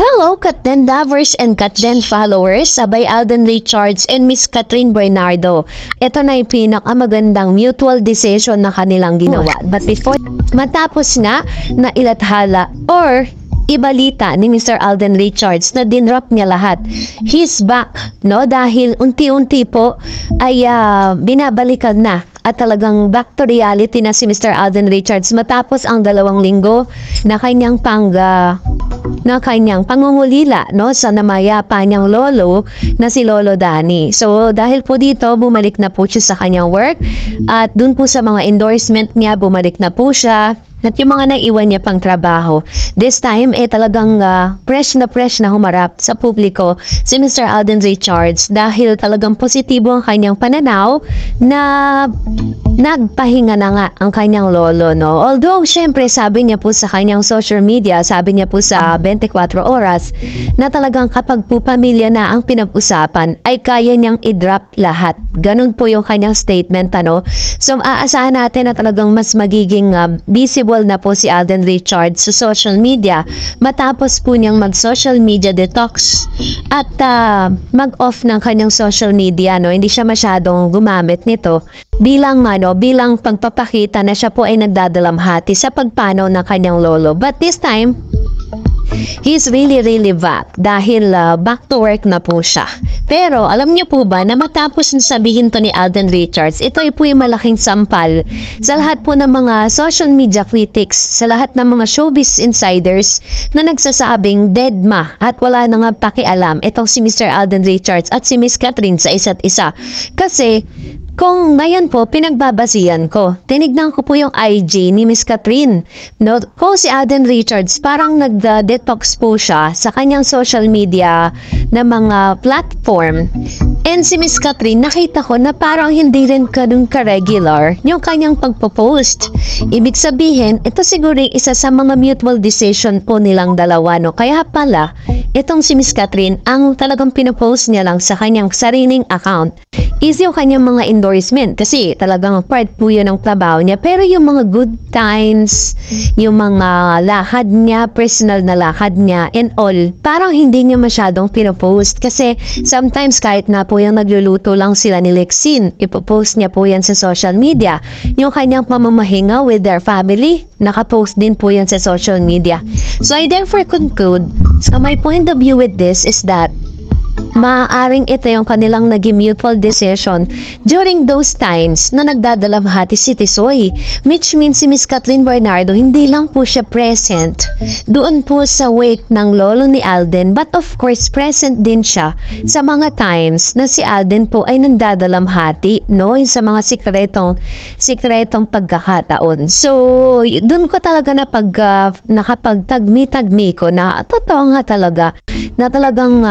Hello, Katden lovers and Katden followers, sabay Alden Richards and Miss Catherine Bernardo. Ito na yung pinakamagandang mutual decision na kanilang ginawa. But before, matapos nga na ilathala or ibalita ni Mr. Alden Richards na dinrop niya lahat. He's back, no? Dahil unti-unti po ay binabalikan na at talagang back to reality na si Mr. Alden Richards matapos ang 2 linggo na kanyang pangungulila, no, sa namayapa niyang lolo na si Lolo Danny. So dahil po dito bumalik na po siya sa kanyang work at dun po sa mga endorsement niya bumalik na po siya. At yung mga naiwan niya pang trabaho, this time, talagang fresh na humarap sa publiko si Mr. Alden Richards dahil talagang positibo ang kanyang pananaw na nagpahinga na nga ang kanyang lolo, no? Although, syempre, sabi niya po sa kanyang social media, sabi niya po sa 24 oras, na talagang kapag po pamilya na ang pinag-usapan, ay kaya niyang i-drop lahat. Ganun po yung kanyang statement, ano? So, aasahan natin na talagang mas magiging visible na po si Alden Richards sa social media matapos po niyang mag-social media detox at mag-off ng kanyang social media, no? Hindi siya masyadong gumamit nito bilang pagpapakita na siya po ay nagdadalamhati sa pagpanaw ng kanyang lolo. But this time, he's really back dahil back to work na po siya. Pero alam niyo po ba na matapos sabihin to ni Alden Richards, ito ay po yung malaking sampal sa lahat po ng mga social media critics, sa lahat ng mga showbiz insiders na nagsasabing dead ma at wala na nga pakialam itong si Mr. Alden Richards at si Miss Catherine sa isa't isa. Kasi kung ngayon po, pinagbabasihan ko. Tinignan ko po yung IG ni Miss Catherine. No, kung si Alden Richards, parang nagda-detox po siya sa kanyang social media na mga platform. And si Miss Catherine, nakita ko na parang hindi rin ganun ka-regular yung kanyang pagpo-post. Ibig sabihin, ito siguro isa sa mga mutual decision po nilang dalawa, no? Kaya pala, itong si Miss Catherine, ang talagang pinopost niya lang sa kanyang sariling account is yung kanyang mga endorsement kasi talagang part po yun ng trabaho niya. Pero yung mga good times, yung mga lakad niya, personal na lakad niya and all, parang hindi niya masyadong pinopost kasi sometimes kahit na po yung nagluluto lang sila ni Lexine, ipopost niya po yan sa social media. Yung kanyang pamamahinga with their family, nakapost din po yan sa social media. So I therefore conclude, so my point of view with this is that maaaring ito yung kanilang naging mutual decision during those times na nagdadalamhati si Tisoy, which means si Miss Catherine Bernardo hindi lang po siya present doon po sa wake ng lolo ni Alden, but of course present din siya sa mga times na si Alden po ay nagdadalamhati, no, sa mga sikretong pagkakataon. So doon ko talaga na nakapagtagmi-tagmi ko na totoo nga talaga na talagang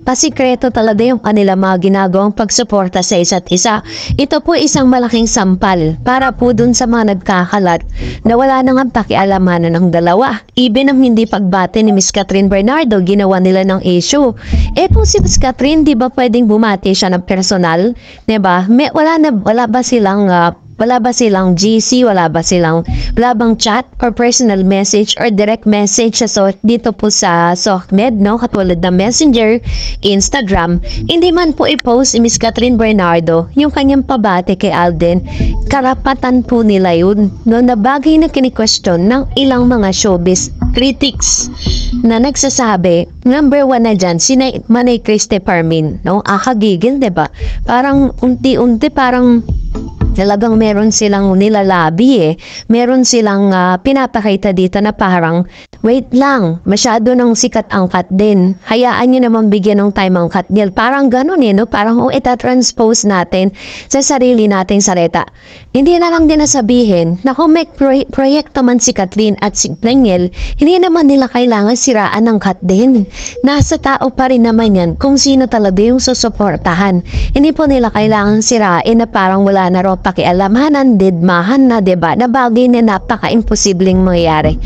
pasikreto talaga yung kanila mga ginagawang pagsuporta sa isa't isa. Ito po isang malaking sampal para po dun sa mga nagkakalat na wala nang pakialamanan ng dalawa. Even ang hindi pagbate ni Miss Catherine Bernardo, ginawa nila ng issue. Kung si Miss Catherine, di ba pwedeng bumati siya ng personal? Diba? Wala ba silang GC, wala bang chat or personal message or direct message dito po sa SOCMED, no? Katulad ng Messenger, Instagram. Hindi man po i-post si Miss Catherine Bernardo yung kanyang pabate kay Alden. Karapatan po nila yun, no? Na bagay na kini-question ng ilang mga showbiz critics na nagsasabi, number 1 na dyan, si Manay Christy Parmin, no? Akagigil, diba? Parang unti-unti, parang talagang meron silang nilalabi meron silang pinapakita dito na parang wait lang, masyado nang sikat ang Katden, hayaan nyo naman bigyan ng time ang Katniel, parang ganun no? Parang itatranspose natin sa sarili nating salita. Hindi na lang din nasabihin na kung may proyekto man si Katrin at si Daniel, hindi naman nila kailangan siraan ng Katden. Nasa tao pa rin naman yan kung sino talaga yung susuportahan. Hindi po nila kailangan sirain na parang wala na raw pakialamanan, didmahan na, diba? Na bagay na napaka-imposibleng mangyari.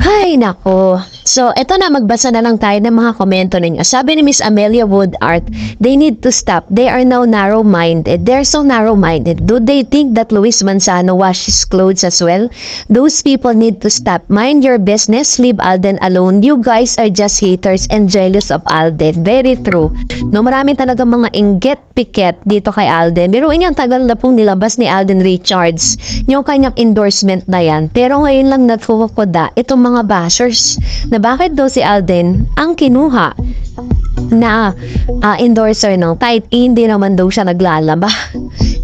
Ay, nako. So, eto na, magbasa na lang tayo ng mga komento ninyo. Sabi ni Miss Amelia Woodart, they need to stop. They are now narrow-minded. They're so narrow-minded. Do they think that Luis Manzano washes clothes as well? Those people need to stop. Mind your business. Leave Alden alone. You guys are just haters and jealous of Alden. Very true. No, marami talaga mga inggit piket dito kay Alden. Biruin yung tagal na pong nilabas ni Alden Richards yung kanyang endorsement na yan. Pero ngayon lang nagfukuda itong mga bashers na bakit daw si Alden ang kinuha na endorser ng Tide, hindi naman daw siya naglalaba.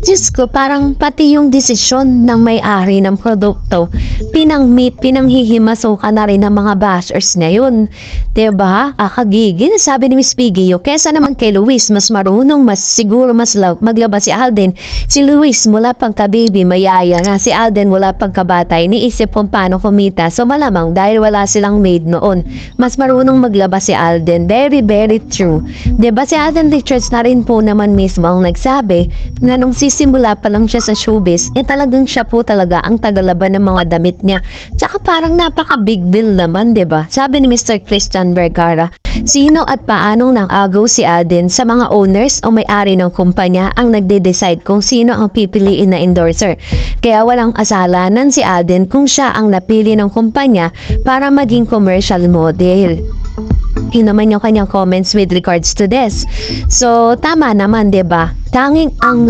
Diyos ko, parang pati yung desisyon ng may-ari ng produkto, pinanghihimasukan na rin ng mga bashers ngayon. Diba? Akagigil, sabi ni Miss Piggy, kesa naman kay Luis, mas marunong, mas siguro, mas maglaba si Alden. Si Luis, mula pagka-baby, mayaya nga. Si Alden, mula pagkabatay, niisip kung paano kumita. So malamang, dahil wala silang maid noon, mas marunong maglaba si Alden. Very, very true. Diba? Si Alden Richards na rin po naman mismo ang nagsabi na nung simula pa lang siya sa showbiz, talagang siya po talaga ang tagalaban ng mga damit niya. Tsaka parang napaka-big deal naman, diba? Sabi ni Mr. Christian Vergara, sino at paanong nang-agaw si Alden sa mga owners o may-ari ng kumpanya ang nagde-decide kung sino ang pipiliin na endorser. Kaya walang kasalanan si Alden kung siya ang napili ng kumpanya para maging commercial model. Yun naman yung kanyang comments with regards to this. So, tama naman, diba? Tanging ang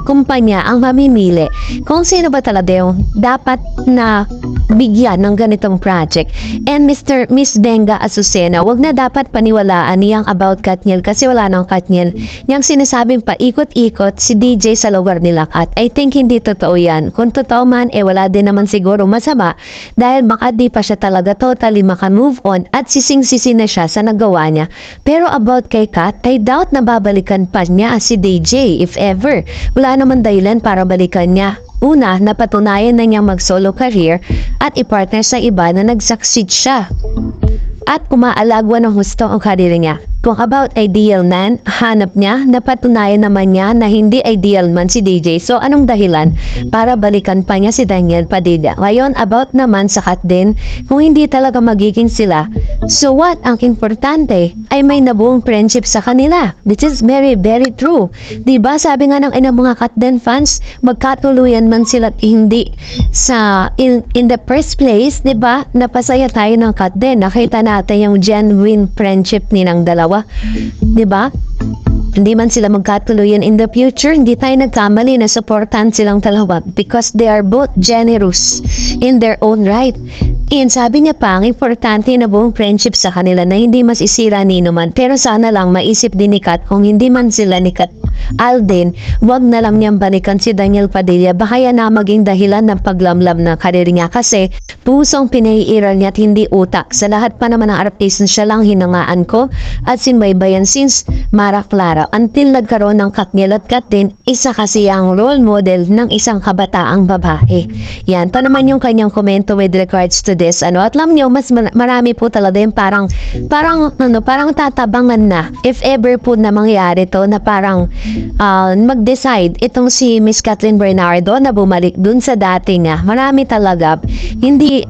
kumpanya ang mamimili kung sino ba talaga yung dapat na bigyan ng ganitong project. And Miss Benga Azucena, wag na dapat paniwalaan niyang about Katniel kasi wala nang Katniel. Niyang sinasabing paikot-ikot si DJ sa lugar nila Kat. I think hindi totoo yan. Kung totoo man, wala din naman siguro masama dahil baka di pa siya talaga totally maka-move on at sising-sisi na siya sa nagawa niya. Pero about kay Kat, I doubt na babalikan pa niya si DJ if ever. Wala naman dahilan para balikan niya. Una, napatunayan na niyang mag-solo career at i-partner sa iba na nag-succeed siya. At kumaalagwa ng husto ang karir niya. Kung about ideal man, hanap niya, napatunayan naman niya na hindi ideal man si DJ. So, anong dahilan para balikan pa niya si Daniel Padilla? Ngayon, about naman sa Kat din, kung hindi talaga magiging sila, so what? Ang importante ay may nabuong friendship sa kanila. This is very, very true. Diba, sabi nga ng inang mga Kat din fans, magkatuluyan man sila at hindi sa in the first place, diba, napasaya tayo ng Kat din. Nakita natin yung genuine friendship nilang dalawa. Diba? Hindi man sila magkatuluyan in the future, hindi tayo nagkamali na supportan silang dalawa because they are both generous in their own right. And sabi niya pa, ang importante na buong friendship sa kanila na hindi masisira ni naman. Pero sana lang maisip din ni Kat kung hindi man sila ni Kat Alden, wag na lang niyang balikan si Daniel Padilla. Baka yan na maging dahilan ng paglamlam ng karir niya kasi pusong pinaiiral niya at hindi utak. Sa lahat pa naman ng artist siya lang hinangaan ko at sinbaybayan since Mara Clara until nagkaroon ng Katniel at Kat din, isa kasi ang role model ng isang kabataang babae. Yan, to naman yung kanyang komento with regards to this. At alam niyo, mas marami po talaga yung parang tatabangan na if ever po na mangyari to na parang mag-decide itong si Miss Kathleen Bernardo na bumalik dun sa dati niya. Marami talaga. Hindi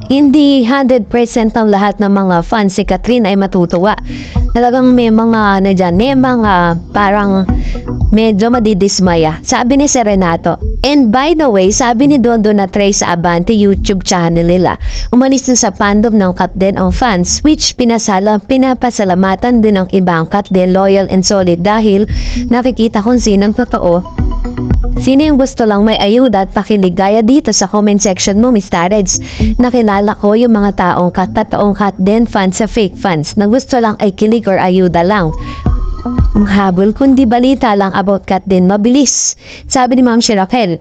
100% ang lahat ng mga fans si Kathleen ay matutuwa. Talagang may mga parang medyo madidismaya. Sabi ni Serenato. And by the way, sabi ni Don Donatre sa Abante YouTube channel nila, umalis na sa fandom ng Kat din ang fans, which pinapasalamatan din ng ibang Kat din loyal and solid dahil nakikita kung sinong totoo. Sino yung gusto lang may ayuda at pakiligaya dito sa comment section mo, Mr. Reds. Nakilala ko yung mga taong totoong Kat din fans sa fake fans na gusto lang ay kilig or ayuda lang. Ang habol kundi balita lang about Kat din mabilis. Sabi ni Ma'am Shirakel,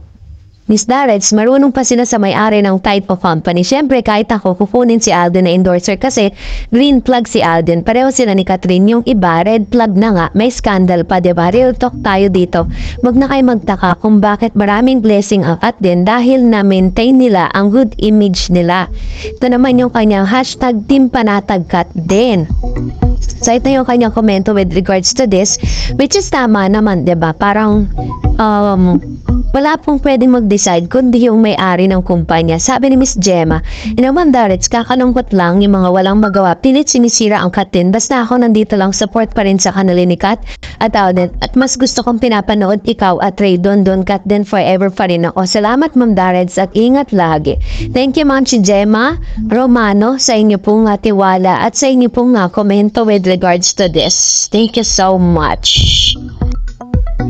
Miss Darrets, marunong pa sila sa may-ari ng type of company. Siyempre, kahit ako, kukunin si Alden na endorser kasi green plug si Alden. Pareho sila ni Catherine. Yung iba, red plug na nga. May scandal pa, diba? Real talk tayo dito. Wag na kayo magtaka kung bakit maraming blessing ang Kat din dahil na-maintain nila ang good image nila. Ito naman yung kanyang hashtag Team Panatag Kat din. So, ito yung kanyang komento with regards to this, which is tama naman, diba? Parang, wala pong pwedeng mag-decide kundi yung may-ari ng kumpanya. Sabi ni Miss Gemma, Ma'am Darets, kakalungkot lang yung mga walang magawa. Pilit sinisira ang Kat din. Basta ako nandito lang, support pa rin sa kanila ni Kat at Alden. At mas gusto kong pinapanood ikaw at Ray. Don Kat din forever pa rin ako. Salamat Ma'am Darets at ingat lagi. Thank you Ma'am si Gemma Romano sa inyo pong tiwala at sa inyo pong komento with regards to this. Thank you so much.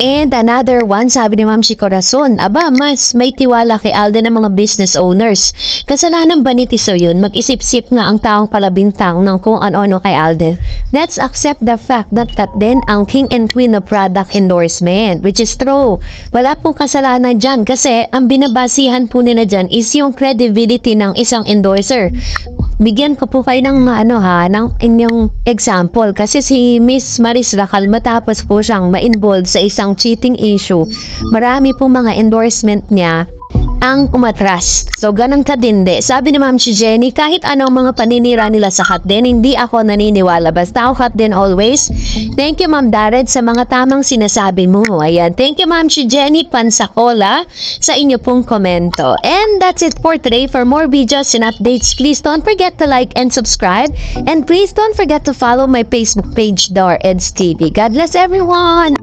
And another one, sabi ni Ma'am si Corazon, aba, mas may tiwala kay Alden ng mga business owners. Kasalanan ba ni Tiso yun? Mag-isip-sip nga ang taong palabintang ng kung ano-ano kay Alden. Let's accept the fact that Kat din ang king and queen of product endorsement, which is true. Wala pong kasalanan dyan kasi ang binabasihan po nila dyan is yung credibility ng isang endorser. Bigyan ko po kayo ng ng inyong example kasi si Miss Maris Racal matapos po siyang ma-involve sa isang cheating issue. Marami po mga endorsement niya ang umatras. So, ganun kadindi. Sabi ni Ma'am si Jenny, kahit anong mga paninira nila sa Kat din, hindi ako naniniwala. Basta ako Kat din always. Thank you Ma'am Dared sa mga tamang sinasabi mo. Ayan. Thank you Ma'am si Jenny Pansacola sa inyo pong komento. And that's it for today. For more videos and updates, please don't forget to like and subscribe. And please don't forget to follow my Facebook page, Dareds TV. God bless everyone!